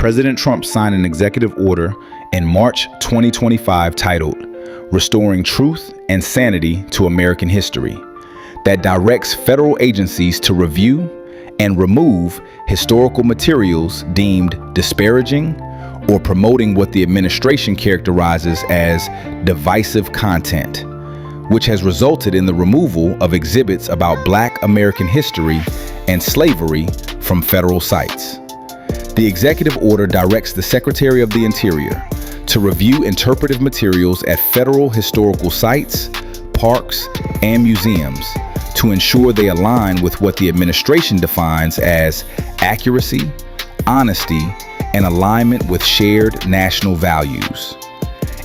President Trump signed an executive order in March 2025 titled Restoring Truth and Sanity to American History that directs federal agencies to review and remove historical materials deemed disparaging or promoting what the administration characterizes as divisive content, which has resulted in the removal of exhibits about Black American history and slavery from federal sites. The executive order directs the Secretary of the Interior to review interpretive materials at federal historical sites, parks, and museums to ensure they align with what the administration defines as accuracy, honesty, and alignment with shared national values.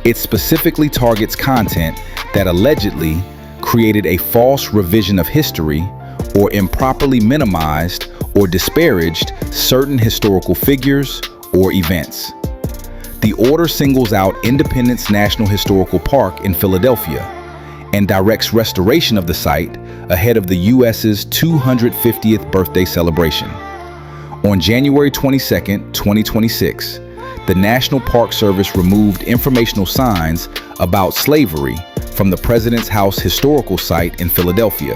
It specifically targets content that allegedly created a false revision of history or improperly minimized or disparaged certain historical figures or events. The order singles out Independence National Historical Park in Philadelphia and directs restoration of the site ahead of the U.S.'s 250th birthday celebration. On January 22, 2026, the National Park Service removed informational signs about slavery from the President's House historical site in Philadelphia,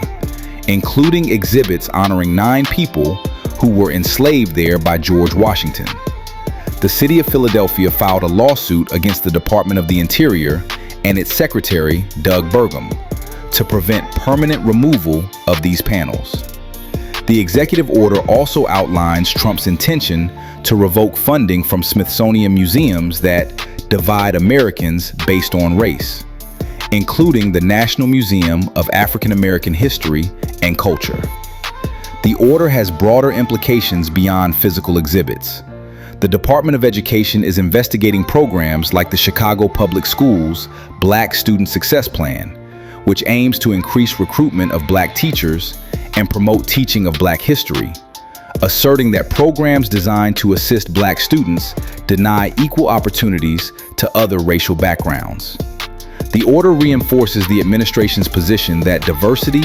including exhibits honoring 9 people who were enslaved there by George Washington. The city of Philadelphia filed a lawsuit against the Department of the Interior and its secretary, Doug Burgum, to prevent permanent removal of these panels. The executive order also outlines Trump's intention to revoke funding from Smithsonian museums that divide Americans based on race, including the National Museum of African American History and Culture. The order has broader implications beyond physical exhibits. The Department of Education is investigating programs like the Chicago Public Schools Black Student Success Plan, which aims to increase recruitment of Black teachers and promote teaching of Black history, asserting that programs designed to assist Black students deny equal opportunities to other racial backgrounds. The order reinforces the administration's position that diversity,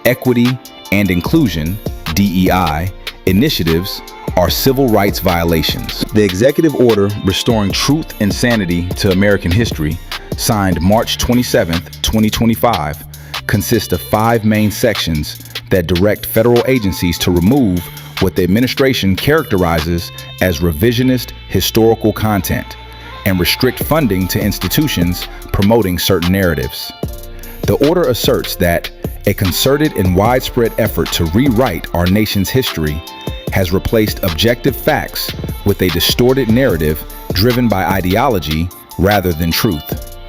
equity, and inclusion, DEI, initiatives are civil rights violations. The executive order restoring truth and sanity to American history, signed March 27, 2025, consists of 5 main sections that direct federal agencies to remove what the administration characterizes as revisionist historical content and restrict funding to institutions promoting certain narratives. The order asserts that a concerted and widespread effort to rewrite our nation's history has replaced objective facts with a distorted narrative driven by ideology rather than truth.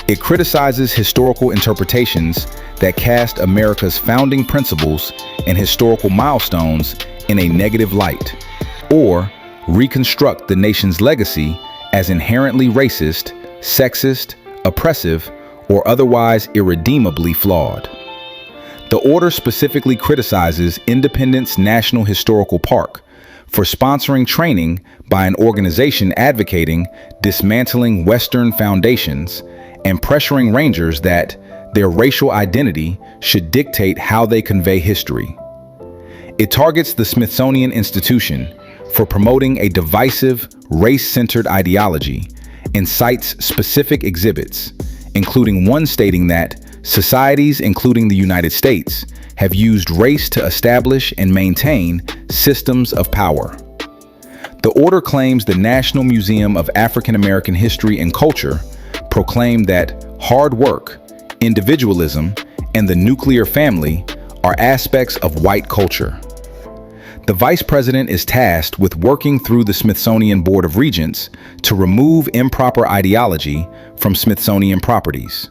It criticizes historical interpretations that cast America's founding principles and historical milestones in a negative light, or reconstruct the nation's legacy as inherently racist, sexist, oppressive, or otherwise irredeemably flawed. The order specifically criticizes Independence National Historical Park for sponsoring training by an organization advocating dismantling Western foundations and pressuring rangers that their racial identity should dictate how they convey history. It targets the Smithsonian Institution for promoting a divisive, race-centered ideology and cites specific exhibits, including one stating that societies, including the United States, have used race to establish and maintain systems of power. The order claims the National Museum of African American History and Culture proclaimed that hard work, individualism, and the nuclear family are aspects of white culture. The Vice President is tasked with working through the Smithsonian Board of Regents to remove improper ideology from Smithsonian properties.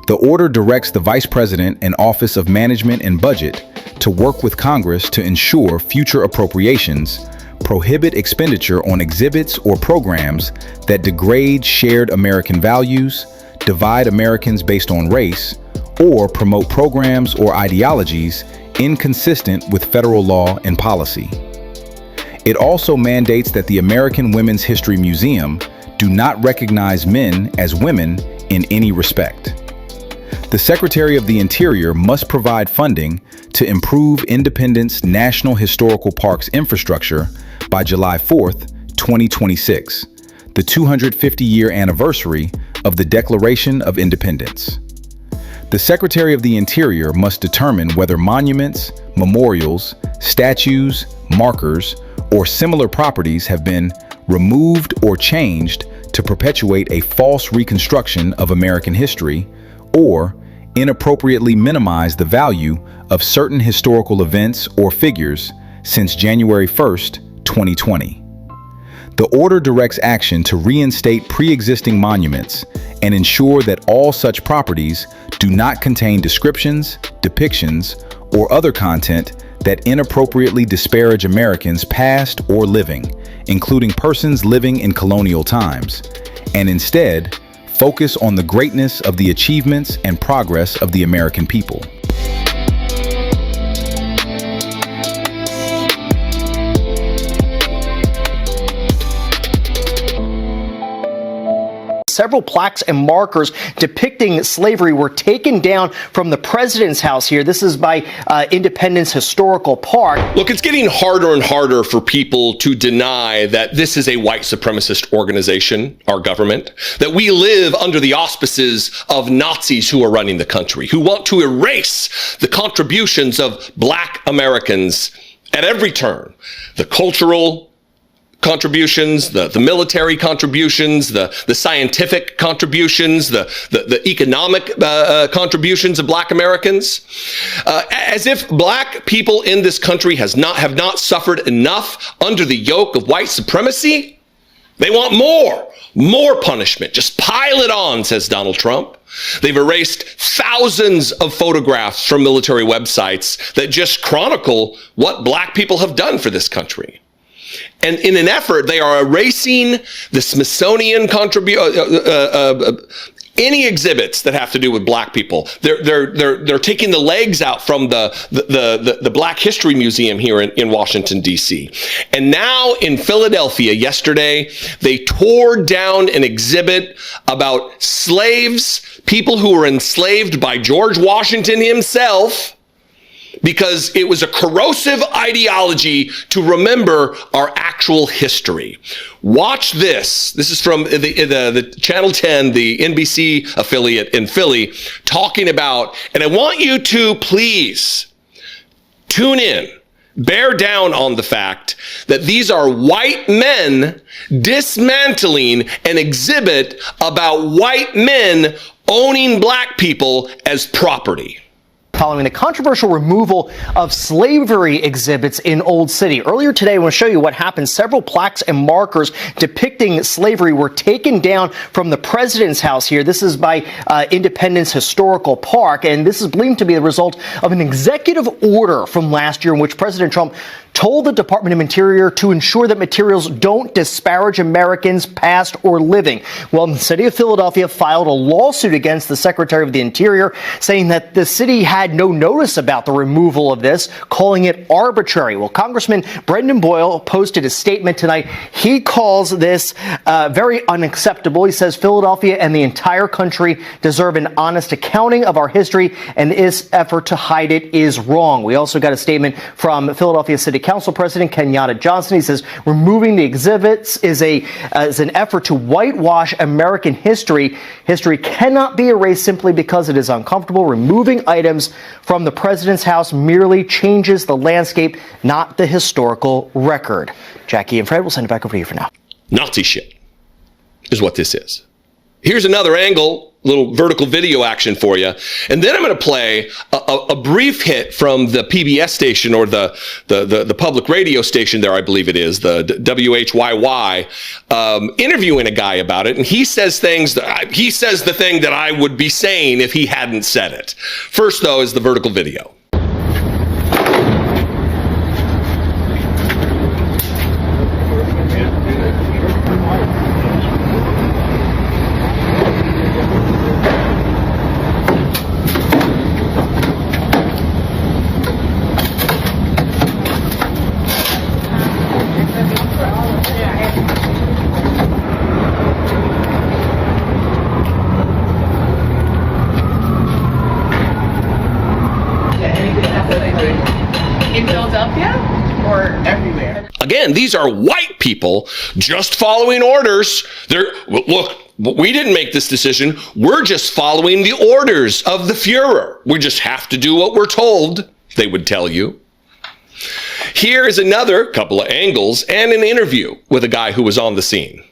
The order directs the Vice President and Office of Management and Budget to work with Congress to ensure future appropriations prohibit expenditure on exhibits or programs that degrade shared American values, divide Americans based on race, or promote programs or ideologies inconsistent with federal law and policy. It also mandates that the American Women's History Museum do not recognize men as women in any respect. The Secretary of the Interior must provide funding to improve Independence National Historical Park's infrastructure by July 4, 2026, the 250-year anniversary of the Declaration of Independence. The Secretary of the Interior must determine whether monuments, memorials, statues, markers, or similar properties have been removed or changed to perpetuate a false reconstruction of American history or inappropriately minimize the value of certain historical events or figures since January 1st, 2020. The order directs action to reinstate pre-existing monuments and ensure that all such properties do not contain descriptions, depictions, or other content that inappropriately disparage Americans past or living, including persons living in colonial times, and instead focus on the greatness of the achievements and progress of the American people. Several plaques and markers depicting slavery were taken down from the president's house here. This is by Independence Historical Park. Look, it's getting harder and harder for people to deny that this is a white supremacist organization, our government, that we live under the auspices of Nazis who are running the country, who want to erase the contributions of Black Americans at every turn. The cultural contributions, the military contributions, the scientific contributions, the economic contributions of Black Americans, as if Black people in this country have not suffered enough under the yoke of white supremacy. They want more punishment. Just pile it on, says Donald Trump. They've erased thousands of photographs from military websites that just chronicle what Black people have done for this country. And in an effort, they are erasing the Smithsonian any exhibits that have to do with Black people. They're taking the legs out from the Black History Museum here in Washington, D.C. And now in Philadelphia yesterday, they tore down an exhibit about slaves, people who were enslaved by George Washington himself, because it was a corrosive ideology to remember our actual history. Watch this. This is from the Channel 10, the NBC affiliate in Philly, talking about, and I want you to please tune in, bear down on the fact that these are white men dismantling an exhibit about white men owning Black people as property. Following the controversial removal of slavery exhibits in Old City. Earlier today, I want to show you what happened. Several plaques and markers depicting slavery were taken down from the president's house here. This is by Independence Historical Park, and this is believed to be the result of an executive order from last year in which President Trump told the Department of Interior to ensure that materials don't disparage Americans past or living. Well, the city of Philadelphia filed a lawsuit against the Secretary of the Interior, saying that the city had no notice about the removal of this, calling it arbitrary. Well, Congressman Brendan Boyle posted a statement tonight. He calls this very unacceptable. He says Philadelphia and the entire country deserve an honest accounting of our history, and this effort to hide it is wrong. We also got a statement from Philadelphia City Council President Kenyatta Johnson. He says removing the exhibits is an effort to whitewash American history. History cannot be erased simply because it is uncomfortable. Removing items from the president's house merely changes the landscape, not the historical record. Jackie and Fred, we'll send it back over to you for now. Nazi shit is what this is. Here's another angle, little vertical video action for you. And then I'm going to play a brief hit from the PBS station, or the public radio station there, I believe it is, the WHYY, interviewing a guy about it. And he says he says the thing that I would be saying if he hadn't said it. First, though, is the vertical video. Again, these are white people just following orders. Look, we didn't make this decision. We're just following the orders of the Fuhrer. We just have to do what we're told, they would tell you. Here is another couple of angles and an interview with a guy who was on the scene.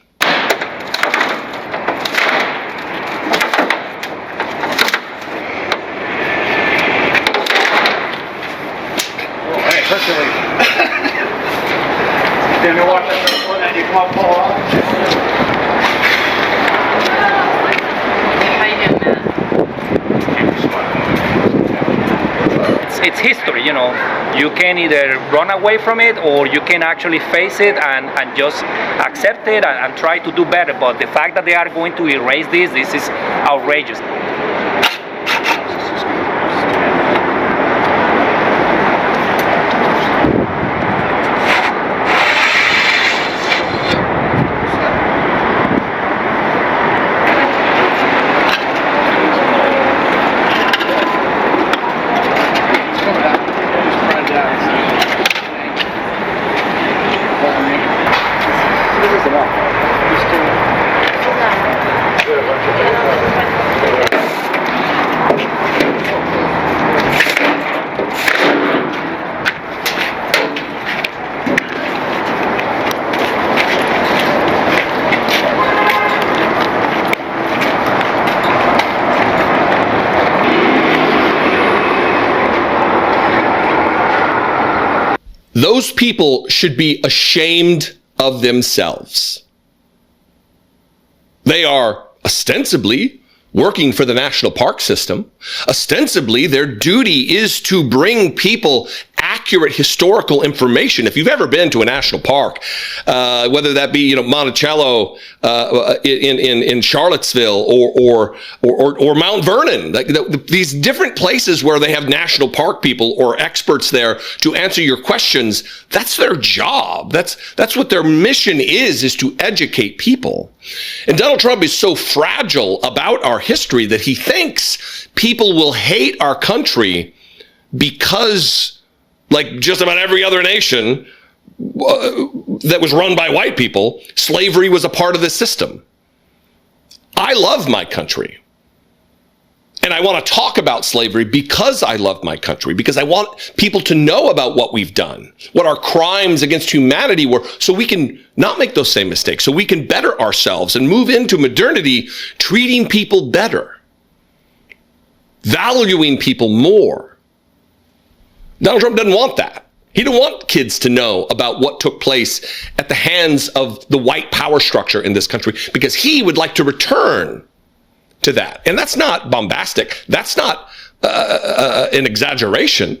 It's history, you know. You can either run away from it or you can actually face it and just accept it and try to do better. But the fact that they are going to erase this is outrageous. Those people should be ashamed of themselves. They are ostensibly working for the national park system. Ostensibly, their duty is to bring people accurate historical information. If you've ever been to a national park, whether that be Monticello in Charlottesville or Mount Vernon, these different places where they have national park people or experts there to answer your questions, that's their job. That's what their mission is to educate people. And Donald Trump is so fragile about our history that he thinks people will hate our country because, like just about every other nation that was run by white people, slavery was a part of the system. I love my country. And I want to talk about slavery because I love my country, because I want people to know about what we've done, what our crimes against humanity were, so we can not make those same mistakes, so we can better ourselves and move into modernity, treating people better, valuing people more. Donald Trump doesn't want that. He didn't want kids to know about what took place at the hands of the white power structure in this country, because he would like to return to that. And that's not bombastic. That's not an exaggeration.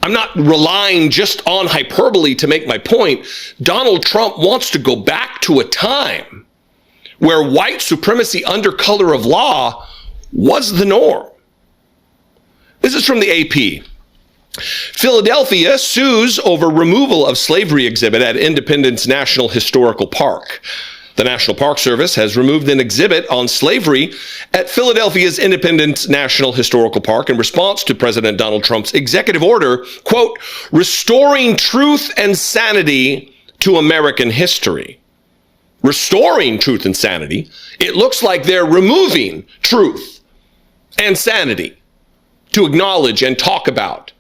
I'm not relying just on hyperbole to make my point. Donald Trump wants to go back to a time where white supremacy under color of law was the norm. This is from the AP. Philadelphia sues over removal of slavery exhibit at Independence National Historical Park. The National Park Service has removed an exhibit on slavery at Philadelphia's Independence National Historical Park in response to President Donald Trump's executive order, quote, restoring truth and sanity to American history. Restoring truth and sanity. It looks like they're removing truth and sanity to acknowledge and talk about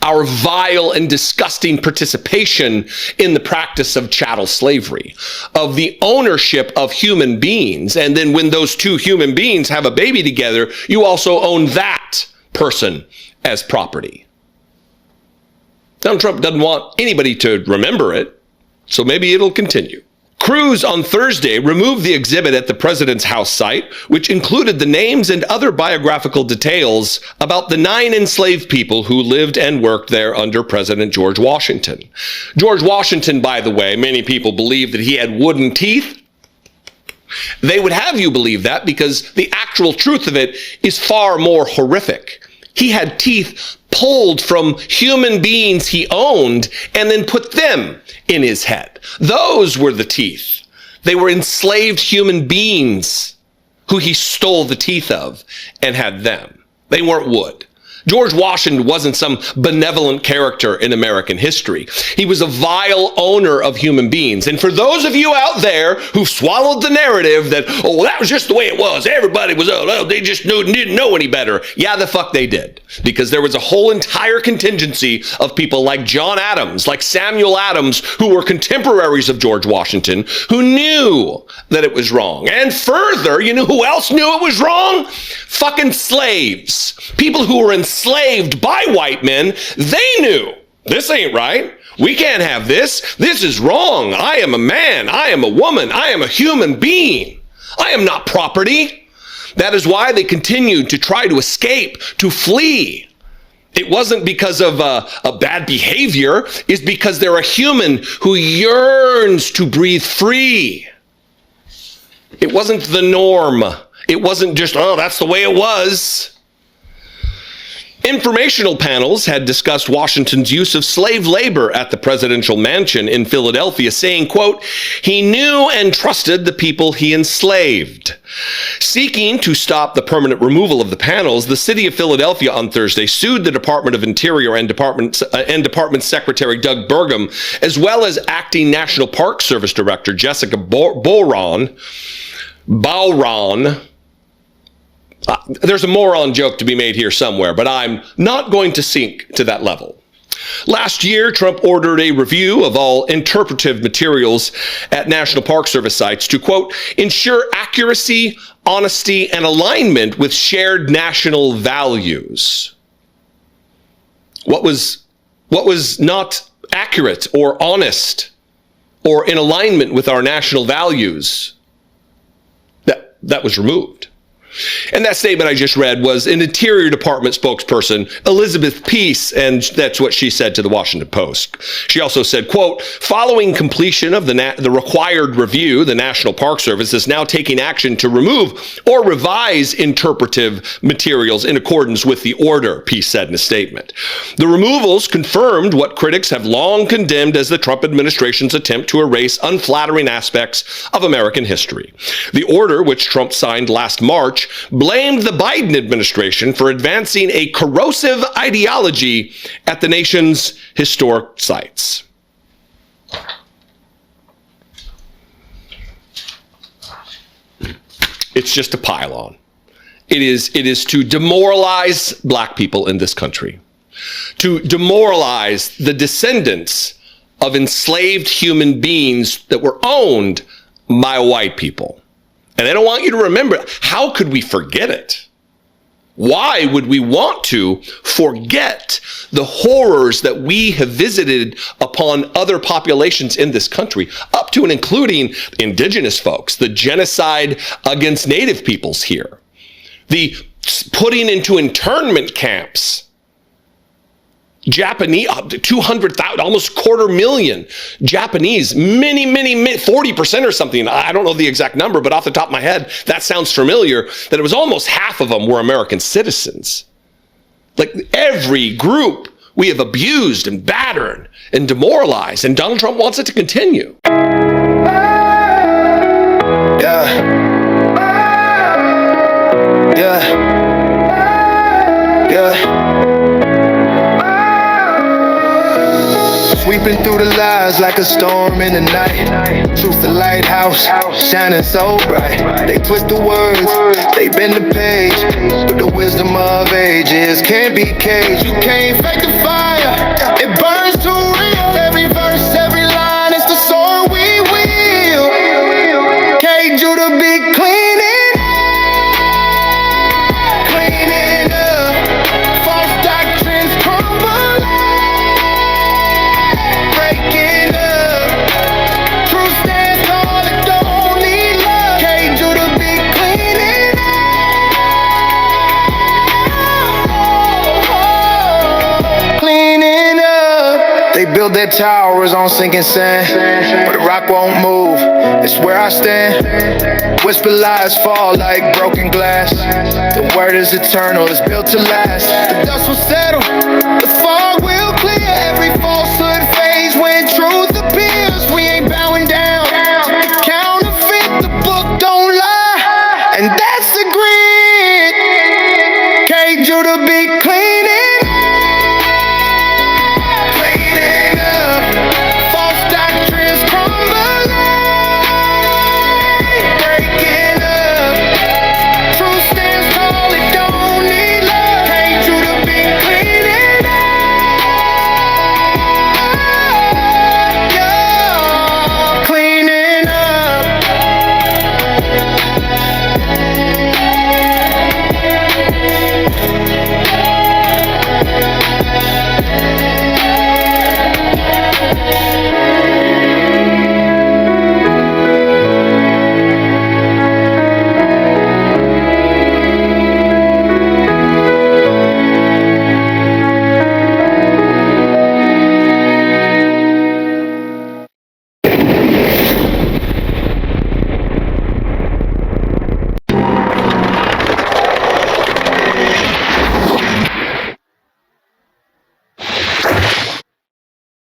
our vile and disgusting participation in the practice of chattel slavery, of the ownership of human beings. And then when those two human beings have a baby together, you also own that person as property. Donald Trump doesn't want anybody to remember it, so maybe it'll continue. Crews on Thursday removed the exhibit at the president's house site, which included the names and other biographical details about the 9 enslaved people who lived and worked there under President George Washington. George Washington, by the way, many people believe that he had wooden teeth. They would have you believe that because the actual truth of it is far more horrific. He had teeth pulled from human beings he owned and then put them in his head. Those were the teeth. They were enslaved human beings who he stole the teeth of and had them. They weren't wood. George Washington wasn't some benevolent character in American history. He was a vile owner of human beings. And for those of you out there who swallowed the narrative that, oh, that was just the way it was, everybody was, they just didn't know any better. Yeah, the fuck they did. Because there was a whole entire contingency of people like John Adams, like Samuel Adams, who were contemporaries of George Washington, who knew that it was wrong. And further, you know who else knew it was wrong? Fucking slaves. People who were enslaved by white men, they knew this ain't right. We can't have this. This is wrong. I am a man. I am a woman. I am a human being. I am not property. That is why they continued to try to escape, to flee. It wasn't because of a bad behavior. It's because they're a human who yearns to breathe free. It wasn't the norm. It wasn't just, oh, that's the way it was. Informational panels had discussed Washington's use of slave labor at the presidential mansion in Philadelphia, saying, quote, he knew and trusted the people he enslaved. Seeking to stop the permanent removal of the panels, the city of Philadelphia on Thursday sued the Department of Interior and Department Secretary Doug Burgum, as well as acting National Park Service Director Jessica Bowron. There's a moron joke to be made here somewhere, but I'm not going to sink to that level. Last year, Trump ordered a review of all interpretive materials at National Park Service sites to, quote, ensure accuracy, honesty, and alignment with shared national values. What was not accurate or honest or in alignment with our national values? That was removed. And that statement I just read was an Interior Department spokesperson, Elizabeth Peace, and that's what she said to the Washington Post. She also said, quote, following completion of the required review, the National Park Service is now taking action to remove or revise interpretive materials in accordance with the order, Peace said in a statement. The removals confirmed what critics have long condemned as the Trump administration's attempt to erase unflattering aspects of American history. The order, which Trump signed last March, blamed the Biden administration for advancing a corrosive ideology at the nation's historic sites. It's just a pile-on. It is to demoralize black people in this country, to demoralize the descendants of enslaved human beings that were owned by white people. And they don't want you to remember. How could we forget it? Why would we want to forget the horrors that we have visited upon other populations in this country, up to and including indigenous folks, the genocide against native peoples here, the putting into internment camps Japanese, 200,000, almost 250,000 Japanese, many, 40% or something. I don't know the exact number, but off the top of my head, that sounds familiar, that it was almost half of them were American citizens. Like every group we have abused and battered and demoralized, and Donald Trump wants it to continue. Sweeping through the lies like a storm in the night. Truth the lighthouse, shining so bright. They twist the words, they bend the page. But the wisdom of ages can't be caged. You can't fight the fire, it burns too real. Every verse, every line, it's the sword we wield. Cage you to be cleaning up. False doctrines crumble. Breaking up. Truth stands tall, it don't need love. Cage you to be cleaning up. Cleaning up. They build their towers on sinking sand, but the rock won't move. It's where I stand. Whisper lies fall like broken glass. The word is eternal, it's built to last. The dust will settle.